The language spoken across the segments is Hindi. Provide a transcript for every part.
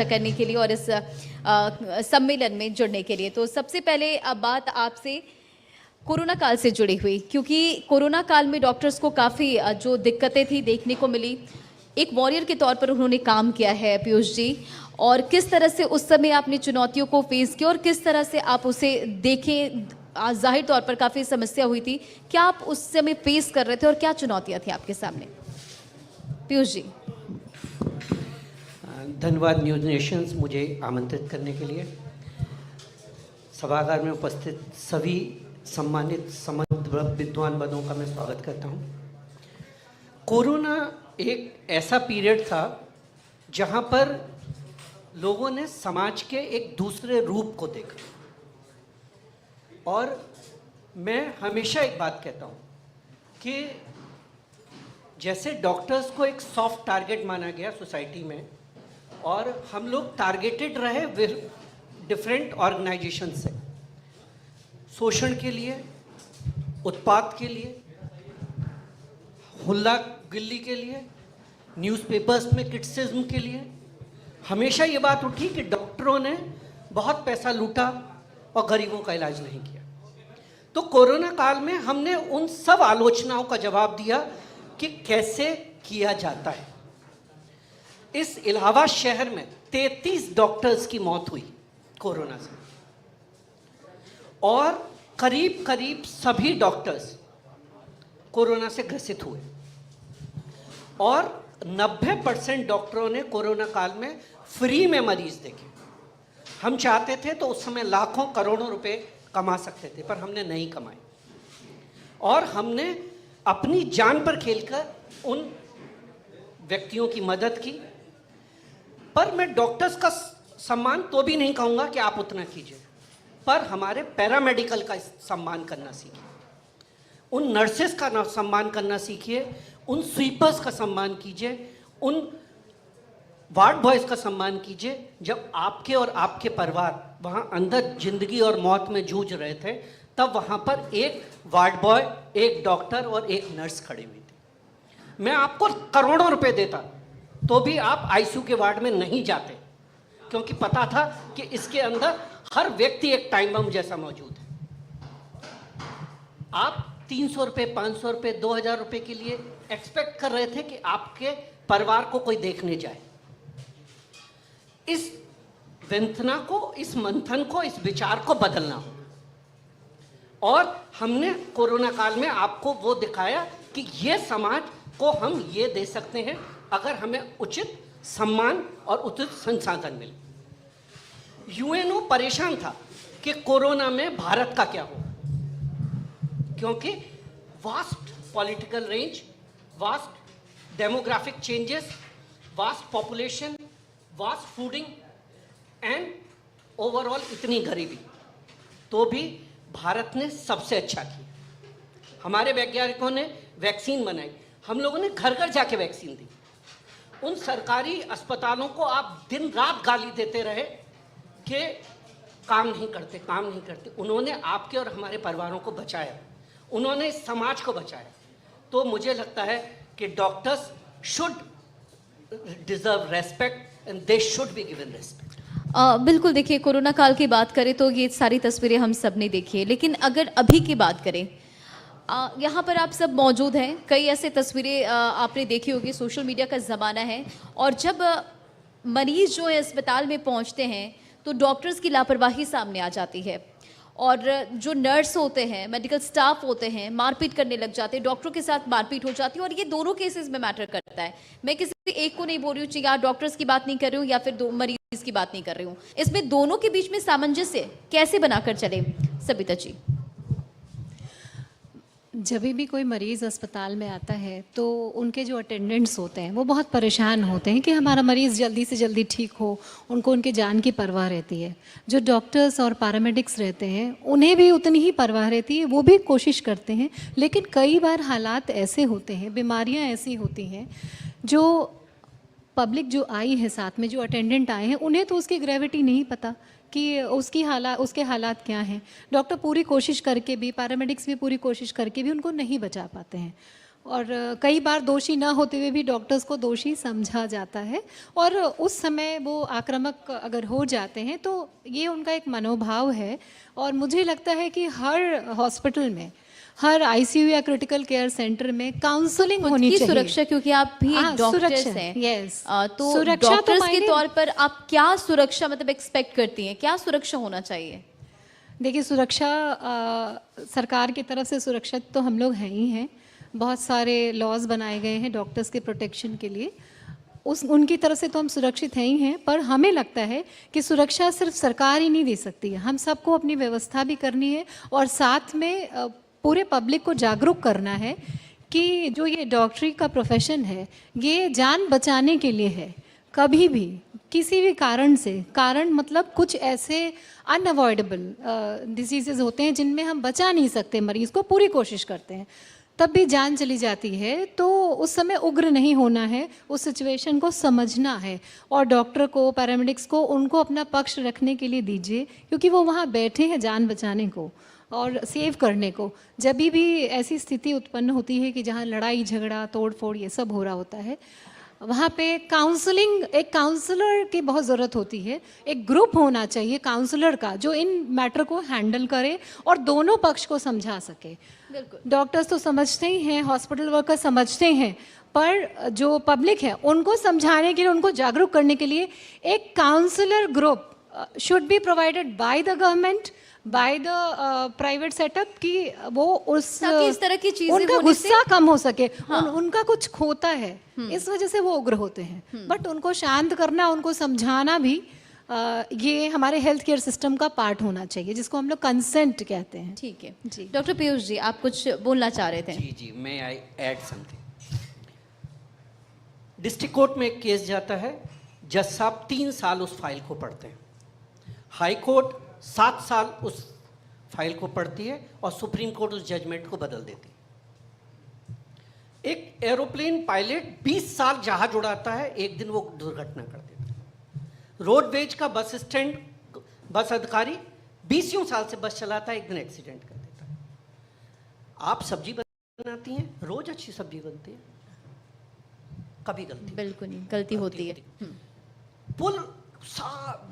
करने के लिए और इस सम्मेलन में जुड़ने के लिए। तो सबसे पहले बात आपसे कोरोना काल से जुड़ी हुई, क्योंकि कोरोना काल में डॉक्टर्स को काफ़ी जो दिक्कतें थी देखने को मिली। एक वॉरियर के तौर पर उन्होंने काम किया है पीयूष जी, और किस तरह से उस समय आपने चुनौतियों को फेस किया और किस तरह से आप उसे देखें। जाहिर तौर पर काफ़ी समस्या हुई थी, क्या आप उस समय फेस कर रहे थे और क्या चुनौतियाँ थी आपके सामने? पीयूष जी। धन्यवाद न्यूज़ नेशंस मुझे आमंत्रित करने के लिए। सभागार में उपस्थित सभी सम्मानित समन्वित विद्वान बंधुओं का मैं स्वागत करता हूं। कोरोना एक ऐसा पीरियड था जहां पर लोगों ने समाज के एक दूसरे रूप को देखा, और मैं हमेशा एक बात कहता हूं कि जैसे डॉक्टर्स को एक सॉफ्ट टारगेट माना गया सोसाइटी में, और हम लोग टारगेटेड रहे डिफरेंट ऑर्गेनाइजेशन से, शोषण के लिए, उत्पात के लिए, हुल्ला गिल्ली के लिए, न्यूज़पेपर्स में क्रिटिसिज्म के लिए। हमेशा ये बात उठी कि डॉक्टरों ने बहुत पैसा लूटा और गरीबों का इलाज नहीं किया। तो कोरोना काल में हमने उन सब आलोचनाओं का जवाब दिया कि कैसे किया जाता है। इस इलाहाबाद शहर में 33 डॉक्टर्स की मौत हुई कोरोना से, और करीब करीब सभी डॉक्टर्स कोरोना से ग्रसित हुए, और 90% डॉक्टरों ने कोरोना काल में फ्री में मरीज देखे। हम चाहते थे तो उस समय लाखों करोड़ों रुपए कमा सकते थे, पर हमने नहीं कमाए, और हमने अपनी जान पर खेलकर उन व्यक्तियों की मदद की। पर मैं डॉक्टर्स का सम्मान तो भी नहीं कहूँगा कि आप उतना कीजिए, पर हमारे पैरामेडिकल का सम्मान करना सीखिए, उन नर्सेस का सम्मान करना सीखिए, उन स्वीपर्स का सम्मान कीजिए, उन वार्ड बॉयज़ का सम्मान कीजिए। जब आपके और आपके परिवार वहाँ अंदर जिंदगी और मौत में जूझ रहे थे, तब वहाँ पर एक वार्ड बॉय, एक डॉक्टर और एक नर्स खड़ी हुई थी। मैं आपको करोड़ों रुपए देता तो भी आप आईसीयू के वार्ड में नहीं जाते, क्योंकि पता था कि इसके अंदर हर व्यक्ति एक टाइम बम जैसा मौजूद है। आप 300 रुपये, 500 रुपये, 2000 रुपये के लिए एक्सपेक्ट कर रहे थे कि आपके परिवार को कोई देखने जाए। इस वेंतना को, इस मंथन को, इस विचार को बदलना हो, और हमने कोरोना काल में आपको वो दिखाया कि ये समाज को हम ये दे सकते हैं अगर हमें उचित सम्मान और उचित संसाधन मिले। यूएनओ परेशान था कि कोरोना में भारत का क्या हो, क्योंकि vast political range, vast demographic changes, vast population, vast fooding and overall इतनी गरीबी, तो भी भारत ने सबसे अच्छा किया। हमारे वैज्ञानिकों ने वैक्सीन बनाई, हम लोगों ने घर घर जाके वैक्सीन दी। उन सरकारी अस्पतालों को आप दिन रात गाली देते रहे कि काम नहीं करते, काम नहीं करते। उन्होंने आपके और हमारे परिवारों को बचाया, उन्होंने इस समाज को बचाया। तो मुझे लगता है कि doctors should deserve respect and they should be given respect. बिल्कुल, देखिए कोरोना काल की बात करें तो ये सारी तस्वीरें हम सब ने देखी है, लेकिन अगर अभी की बात करें, यहाँ पर आप सब मौजूद हैं, कई ऐसे तस्वीरें आपने देखी होगी, सोशल मीडिया का ज़माना है, और जब मरीज़ जो है अस्पताल में पहुँचते हैं तो डॉक्टर्स की लापरवाही सामने आ जाती है, और जो नर्स होते हैं, मेडिकल स्टाफ होते हैं, मारपीट करने लग जाते हैं, डॉक्टरों के साथ मारपीट हो जाती है, और ये दोनों केसेस में मैटर करता है। मैं किसी एक को नहीं बोल रही हूँ, या डॉक्टर्स की बात नहीं कर रही हूँ या फिर दो मरीज की बात नहीं कर रही हूँ, इसमें दोनों के बीच में सामंजस्य कैसे बनाकर चले, सबिता जी? जब भी कोई मरीज़ अस्पताल में आता है तो उनके जो अटेंडेंट्स होते हैं वो बहुत परेशान होते हैं कि हमारा मरीज़ जल्दी से जल्दी ठीक हो, उनको उनके जान की परवाह रहती है। जो डॉक्टर्स और पैरामेडिक्स रहते हैं उन्हें भी उतनी ही परवाह रहती है, वो भी कोशिश करते हैं, लेकिन कई बार हालात ऐसे होते हैं, बीमारियाँ ऐसी होती हैं, जो पब्लिक जो आई है साथ में, जो अटेंडेंट आए हैं, उन्हें तो उसकी ग्रेविटी नहीं पता कि उसके हालात क्या हैं। डॉक्टर पूरी कोशिश करके भी, पैरामेडिक्स भी पूरी कोशिश करके भी उनको नहीं बचा पाते हैं। और कई बार दोषी ना होते हुए भी डॉक्टर्स को दोषी समझा जाता है, और उस समय वो आक्रामक अगर हो जाते हैं तो ये उनका एक मनोभाव है। और मुझे लगता है कि हर हॉस्पिटल में, हर आईसीयू या क्रिटिकल केयर सेंटर में काउंसलिंग खुद होनी की चाहिए। सुरक्षा, क्योंकि आप भी एक डॉक्टर्स सुरक्षा, हैं। yes। तो सुरक्षा तो डॉक्टर्स के मायने- तौर पर आप क्या सुरक्षा मतलब एक्सपेक्ट करती हैं, क्या सुरक्षा होना चाहिए? देखिए, सुरक्षा सरकार की तरफ से सुरक्षित तो हम लोग हैं ही हैं। बहुत सारे लॉज बनाए गए हैं डॉक्टर्स के प्रोटेक्शन के लिए, उनकी तरफ से तो हम सुरक्षित हैं ही हैं। पर हमें लगता है कि सुरक्षा सिर्फ सरकार ही नहीं दे सकती है, हम सबको अपनी व्यवस्था भी करनी है, और साथ में पूरे पब्लिक को जागरूक करना है कि जो ये डॉक्टरी का प्रोफेशन है ये जान बचाने के लिए है। कभी भी किसी भी कारण से, कारण मतलब कुछ ऐसे अनअवॉइडेबल डिजीजेज होते हैं जिनमें हम बचा नहीं सकते, मरीज़ को पूरी कोशिश करते हैं, तब भी जान चली जाती है, तो उस समय उग्र नहीं होना है, उस सिचुएशन को समझना है, और डॉक्टर को, पैरामेडिक्स को, उनको अपना पक्ष रखने के लिए दीजिए, क्योंकि वो वहाँ बैठे हैं जान बचाने को और सेव करने को। जब भी ऐसी स्थिति उत्पन्न होती है कि जहाँ लड़ाई झगड़ा तोड़ फोड़ ये सब हो रहा होता है, वहाँ पे काउंसलिंग, एक काउंसलर की बहुत ज़रूरत होती है। एक ग्रुप होना चाहिए काउंसलर का जो इन मैटर को हैंडल करे और दोनों पक्ष को समझा सके। बिल्कुल। डॉक्टर्स तो समझते ही हैं, हॉस्पिटल वर्कर समझते हैं, पर जो पब्लिक है उनको समझाने के लिए, उनको जागरूक करने के लिए एक counsellor group should be provided by the government, by the private setup, कि वो उस ताकि इस तरह की चीजें उनका होने से- गुस्सा कम हो सके। हाँ। उनका कुछ खोता है, इस वजह से वो उग्र होते हैं। बट उनको शांत करना, उनको समझाना भी ये हमारे हेल्थ केयर सिस्टम का पार्ट होना चाहिए, जिसको हम लोग कंसेंट कहते हैं। ठीक है जी। डॉक्टर पीयूष जी, आप कुछ बोलना चाह रहे थे? जी जी, मैं I add something. District court में एक केस जाता है, जज साहब 3 साल उस फाइल को पढ़ते हैं, हाई कोर्ट 7 साल उस फाइल को पढ़ती है, और सुप्रीम कोर्ट उस जजमेंट को बदल देती है। एक एरोप्लेन पायलट 20 साल जहाज उड़ाता है, एक दिन वो दुर्घटना कर देता है। रोडवेज का बस स्टैंड, बस अधिकारी 20 साल से बस चलाता है, एक दिन एक्सीडेंट कर देता है। आप सब्जी बनाती हैं, रोज अच्छी सब्जी बनती है, कभी गलती बिल्कुल नहीं, गलती होती है। पुल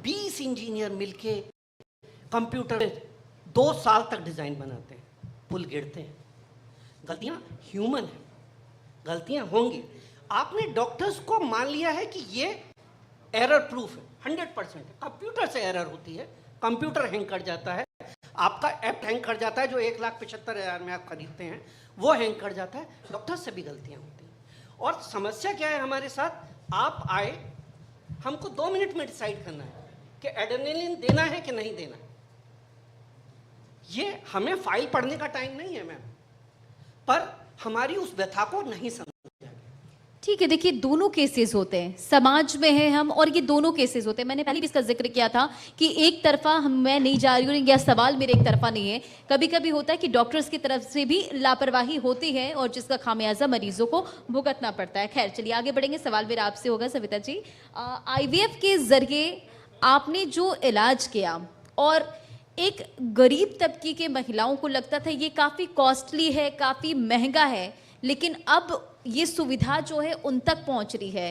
20 इंजीनियर मिलके कंप्यूटर 2 साल तक डिजाइन बनाते हैं, पुल गिरते हैं। गलतियां ह्यूमन है, गलतियां होंगी। आपने डॉक्टर्स को मान लिया है कि ये एरर प्रूफ है, 100% है। कंप्यूटर से एरर होती है, कंप्यूटर हैंग कर जाता है, आपका ऐप हैंग कर जाता है जो 1,75,000 में आप खरीदते हैं, वो हैंग कर जाता है। डॉक्टर्स से भी गलतियां होती हैं। और समस्या क्या है हमारे साथ, आप आए, हमको 2 मिनट में डिसाइड करना है कि एड्रेनलिन देना है कि नहीं देना है। ये हमें फाइल पढ़ने का टाइम नहीं है मैम, पर हमारी उस व्यथा को नहीं समझा। ठीक है, देखिए दोनों केसेस होते हैं, समाज में है हम, और ये दोनों केसेस होते हैं। मैंने पहले भी इसका जिक्र किया था कि एक तरफा मैं नहीं जा रही हूँ, या सवाल मेरे एक तरफा नहीं है। कभी कभी होता है कि डॉक्टर्स की तरफ से भी लापरवाही होती है, और जिसका खामियाजा मरीजों को भुगतना पड़ता है। खैर चलिए आगे बढ़ेंगे, सवाल मेरा आपसे होगा सविता जी। IVF के जरिए आपने जो इलाज किया, और एक गरीब तबके के महिलाओं को लगता था ये काफ़ी कॉस्टली है, काफ़ी महंगा है, लेकिन अब ये सुविधा जो है उन तक पहुंच रही है,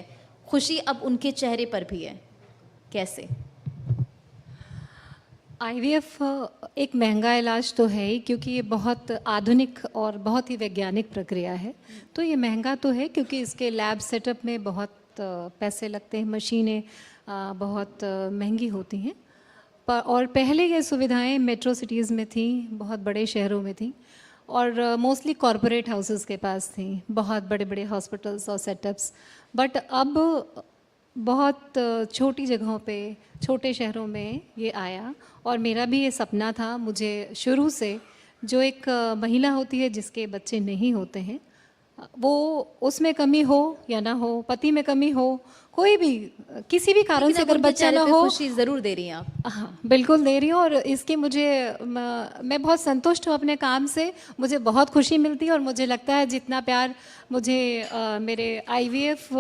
खुशी अब उनके चेहरे पर भी है, कैसे? IVF एक महंगा इलाज तो है ही, क्योंकि ये बहुत आधुनिक और बहुत ही वैज्ञानिक प्रक्रिया है। तो ये महंगा तो है, क्योंकि इसके लैब सेटअप में बहुत पैसे लगते हैं, मशीनें बहुत महंगी होती हैं। और पहले ये सुविधाएं मेट्रो सिटीज़ में थी, बहुत बड़े शहरों में थी, और मोस्टली कॉरपोरेट हाउसेस के पास थी, बहुत बड़े बड़े हॉस्पिटल्स और सेटअप्स। बट अब बहुत छोटी जगहों पे, छोटे शहरों में ये आया, और मेरा भी ये सपना था। मुझे शुरू से, जो एक महिला होती है जिसके बच्चे नहीं होते हैं, वो उसमें कमी हो या ना हो, पति में कमी हो, कोई भी किसी भी कारण से अगर बच्चा ना हो, खुशी जरूर दे रही हैं आप। हाँ बिल्कुल दे रही हूँ, और इसकी मुझे मैं बहुत संतुष्ट हूँ अपने काम से। मुझे बहुत खुशी मिलती है, और मुझे लगता है जितना प्यार मुझे मेरे IVF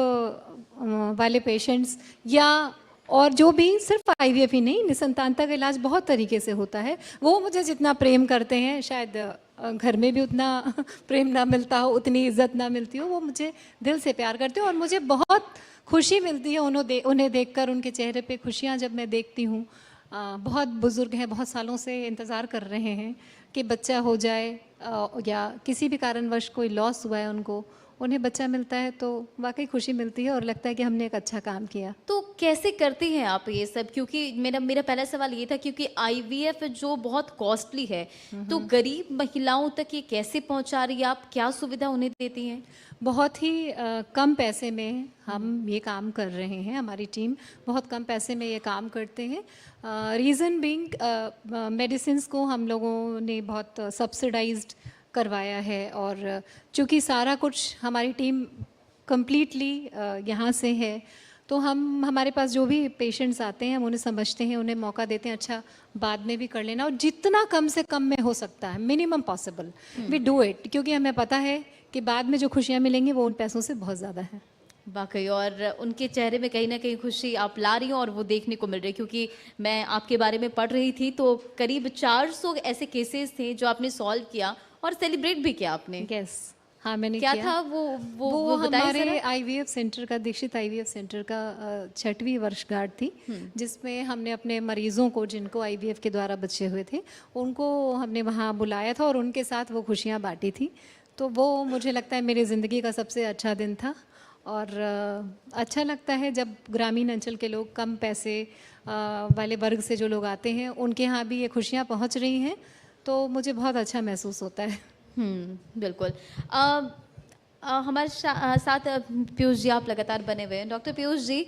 वाले पेशेंट्स, या और जो भी सिर्फ IVF ही नहीं, निसंतानता का इलाज बहुत तरीके से होता है, वो मुझे जितना प्रेम करते हैं शायद घर में भी उतना प्रेम ना मिलता हो, उतनी इज्जत ना मिलती हो, वो मुझे दिल से प्यार करते हो और मुझे बहुत खुशी मिलती है उन्हें देखकर, उनके चेहरे पे खुशियाँ जब मैं देखती हूँ। बहुत बुज़ुर्ग हैं, बहुत सालों से इंतज़ार कर रहे हैं कि बच्चा हो जाए, या किसी भी कारणवश कोई लॉस हुआ है उनको, उन्हें बच्चा मिलता है तो वाकई खुशी मिलती है और लगता है कि हमने एक अच्छा काम किया। तो कैसे करती हैं आप ये सब, क्योंकि मेरा मेरा पहला सवाल ये था, क्योंकि आईवीएफ जो बहुत कॉस्टली है, तो गरीब महिलाओं तक ये कैसे पहुंचा रही है आप, क्या सुविधा उन्हें देती हैं? बहुत ही कम पैसे में हम ये काम कर रहे हैं, हमारी टीम बहुत कम पैसे में ये काम करते हैं। रीज़न बीइंग, मेडिसिन्स को हम लोगों ने बहुत सब्सिडाइज्ड करवाया है और चूँकि सारा कुछ हमारी टीम कंप्लीटली यहाँ से है, तो हमारे पास जो भी पेशेंट्स आते हैं हम उन्हें समझते हैं, उन्हें मौका देते हैं, अच्छा बाद में भी कर लेना, और जितना कम से कम में हो सकता है, minimum possible we do it, क्योंकि हमें पता है कि बाद में जो खुशियाँ मिलेंगी वो उन पैसों से बहुत ज़्यादा है। वाकई, और उनके चेहरे में कहीं ना कहीं खुशी आप ला रही हो और वो देखने को मिल रही है, क्योंकि मैं आपके बारे में पढ़ रही थी तो करीब 400 ऐसे केसेस थे जो आपने सॉल्व किया और सेलिब्रेट भी किया आपने। यस, हाँ मैंने क्या किया। था वो बताइए हमारे जरा। आईवीएफ सेंटर का, दीक्षित आईवीएफ सेंटर का 6वीं वर्षगांठ थी, जिसमें हमने अपने मरीजों को, जिनको आईवीएफ के द्वारा बचे हुए थे, उनको हमने वहाँ बुलाया था और उनके साथ वो खुशियाँ बांटी थी। तो वो मुझे लगता है मेरी ज़िंदगी का सबसे अच्छा दिन था और अच्छा लगता है जब ग्रामीण अंचल के लोग, कम पैसे वाले वर्ग से जो लोग आते हैं, उनके यहाँ भी ये खुशियाँ पहुँच रही हैं, तो मुझे बहुत अच्छा महसूस होता है। बिल्कुल। हमारे साथ पीयूष जी आप लगातार बने हुए हैं। डॉक्टर पीयूष जी,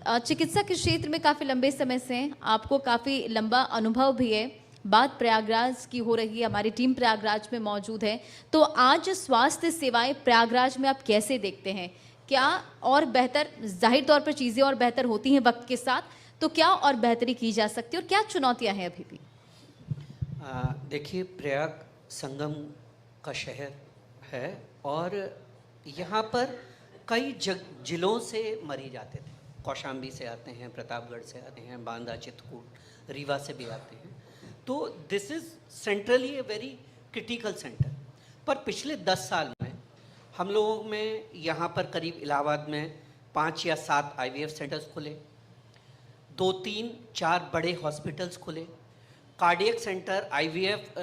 चिकित्सा के क्षेत्र में काफ़ी लंबे समय से हैं, आपको काफ़ी लंबा अनुभव भी है। बात प्रयागराज की हो रही है, हमारी टीम प्रयागराज में मौजूद है, तो आज स्वास्थ्य सेवाएं प्रयागराज में आप कैसे देखते हैं? क्या और बेहतर, जाहिर तौर पर चीज़ें और बेहतर होती हैं वक्त के साथ, तो क्या और बेहतरी की जा सकती है और क्या चुनौतियाँ हैं अभी भी? देखिए, प्रयाग संगम का शहर है और यहाँ पर कई जिलों से मरीज आते थे। कौशाम्बी से आते हैं, प्रतापगढ़ से आते हैं, बांदा, चित्रकूट, रीवा से भी आते हैं। तो this is centrally a very critical centre. पर पिछले 10 साल में हम लोगों में यहाँ पर करीब इलाहाबाद में 5 या 7 आईवीएफ सेंटर्स खुले, 2, 3, 4 बड़े हॉस्पिटल्स खुले, कार्डियक सेंटर, आईवीएफ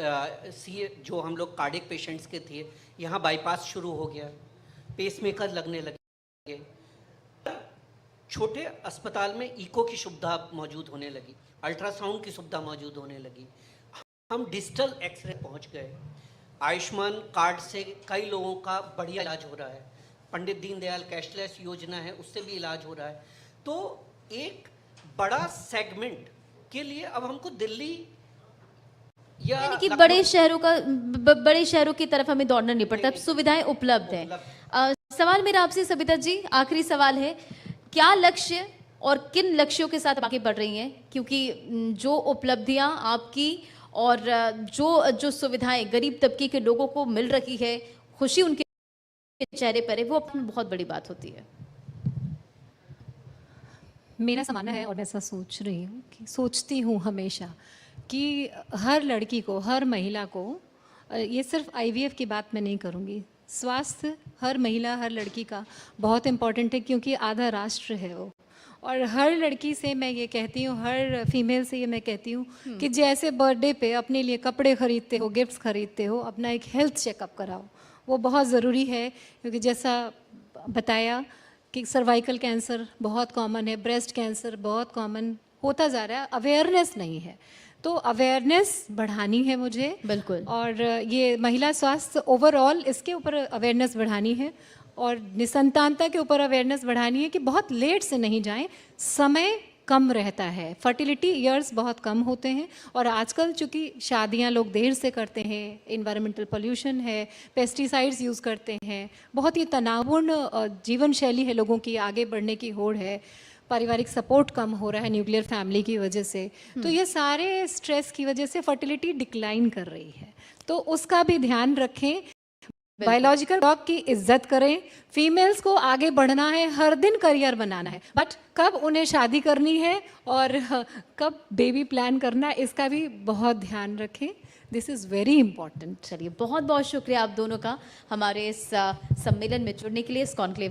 सी जो हम लोग कार्डियक पेशेंट्स के थे, यहाँ बाईपास शुरू हो गया, पेसमेकर लगने लगे, छोटे अस्पताल में इको की सुविधा मौजूद होने लगी, अल्ट्रासाउंड की सुविधा मौजूद होने लगी, हम डिजिटल एक्सरे पहुँच गए, आयुष्मान कार्ड से कई लोगों का बढ़िया इलाज हो रहा है, पंडित दीनदयाल कैशलेस योजना है, उससे भी इलाज हो रहा है। तो एक बड़ा सेगमेंट के लिए अब हमको दिल्ली यानी कि बड़े शहरों की तरफ हमें दौड़ना नहीं पड़ता, अब सुविधाएं उपलब्ध हैं। सवाल मेरा आपसे सविता जी, आखिरी सवाल है, क्या लक्ष्य और किन लक्ष्यों के साथ आगे बढ़ रही हैं? क्योंकि जो उपलब्धियां आपकी और जो सुविधाएं गरीब तबके के लोगों को मिल रही है, खुशी उनके चेहरे पर है, वो अपनी बहुत बड़ी बात होती है। मेरा मानना है और मैं ऐसा सोचती हूँ हमेशा कि हर लड़की को, हर महिला को, ये सिर्फ आईवीएफ की बात मैं नहीं करूँगी, स्वास्थ्य हर महिला, हर लड़की का बहुत इम्पॉर्टेंट है, क्योंकि आधा राष्ट्र है वो। और हर लड़की से मैं ये कहती हूँ, हर फीमेल से ये मैं कहती हूँ कि जैसे बर्थडे पे अपने लिए कपड़े खरीदते हो, गिफ्ट्स खरीदते हो, अपना एक हेल्थ चेकअप कराओ, वो बहुत ज़रूरी है। क्योंकि जैसा बताया कि सर्वाइकल कैंसर बहुत कॉमन है, ब्रेस्ट कैंसर बहुत कॉमन होता जा रहा है, अवेयरनेस नहीं है, तो अवेयरनेस बढ़ानी है मुझे। बिल्कुल। और ये महिला स्वास्थ्य ओवरऑल, इसके ऊपर अवेयरनेस बढ़ानी है और निसंतानता के ऊपर अवेयरनेस बढ़ानी है कि बहुत लेट से नहीं जाएं, समय कम रहता है, फर्टिलिटी ईयर्स बहुत कम होते हैं। और आजकल चूँकि शादियां लोग देर से करते हैं, इन्वायरमेंटल पोल्यूशन है, पेस्टिसाइड्स यूज़ करते हैं, बहुत ही तनावपूर्ण जीवन शैली है लोगों की, आगे बढ़ने की होड़ है, पारिवारिक सपोर्ट कम हो रहा है न्यूक्लियर फैमिली की वजह से, तो ये सारे स्ट्रेस की वजह से फर्टिलिटी डिक्लाइन कर रही है, तो उसका भी ध्यान रखें। बायोलॉजिकल क्लॉक की इज्जत करें। फीमेल्स को आगे बढ़ना है, हर दिन करियर बनाना है, बट कब उन्हें शादी करनी है और कब बेबी प्लान करना है, इसका भी बहुत ध्यान रखें। This is very important. चलिए, बहुत बहुत शुक्रिया आप दोनों का हमारे इस सम्मेलन में जुड़ने के लिए, इस कॉन्क्लेव